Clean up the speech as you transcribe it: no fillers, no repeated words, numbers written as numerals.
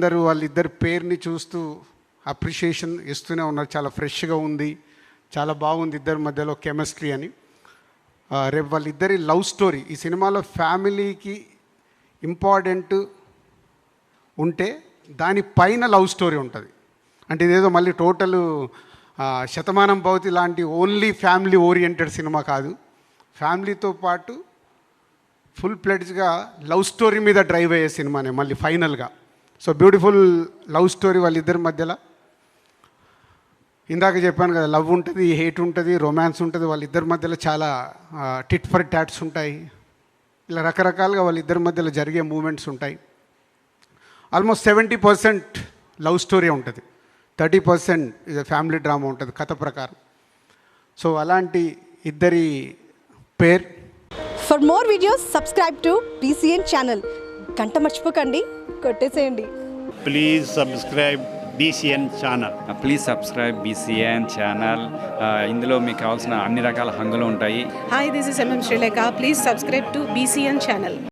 అందరూ వాళ్ళిద్దరి పేరుని చూస్తూ అప్రిషియేషన్ ఇస్తూనే ఉన్నారు. చాలా ఫ్రెష్గా ఉంది, చాలా బాగుంది ఇద్దరి మధ్యలో కెమిస్ట్రీ అని. రేపు వాళ్ళిద్దరి లవ్ స్టోరీ ఈ సినిమాలో ఫ్యామిలీకి ఇంపార్టెంట్ ఉంటే దానిపైన లవ్ స్టోరీ ఉంటుంది. అంటే ఇదేదో మళ్ళీ టోటల్ శతమానం భవతి లాంటి ఓన్లీ ఫ్యామిలీ ఓరియంటెడ్ సినిమా కాదు. ఫ్యామిలీతో పాటు ఫుల్ ప్లెడ్జ్గా లవ్ స్టోరీ మీద డ్రైవ్ అయ్యే సినిమానే మళ్ళీ ఫైనల్గా. సో బ్యూటిఫుల్ లవ్ స్టోరీ వాళ్ళిద్దరి మధ్యలో. ఇందాక చెప్పాను కదా, లవ్ ఉంటుంది, హేట్ ఉంటుంది, రొమాన్స్ ఉంటుంది. వాళ్ళిద్దరి మధ్యలో చాలా టిట్ ఫర్ టాట్స్ ఉంటాయి. ఇలా రకరకాలుగా వాళ్ళిద్దరి మధ్యలో జరిగే మూమెంట్స్ ఉంటాయి. ఆల్మోస్ట్ 70% లవ్ స్టోరీ ఉంటుంది, 30% ఇది ఫ్యామిలీ డ్రామా ఉంటుంది కథ ప్రకారం. సో అలాంటి ఇద్దరి పేర్. For more videos, subscribe to BCN channel. గంట మర్చిపోకండి, కొట్టేసేయండి. Please subscribe BCN channel. Please subscribe BCN channel. ఇందులో మీకు కావాల్సిన అన్ని రకాల హంగులు ఉంటాయి. Hi, this is MM Sri Lanka. Please subscribe to BCN channel.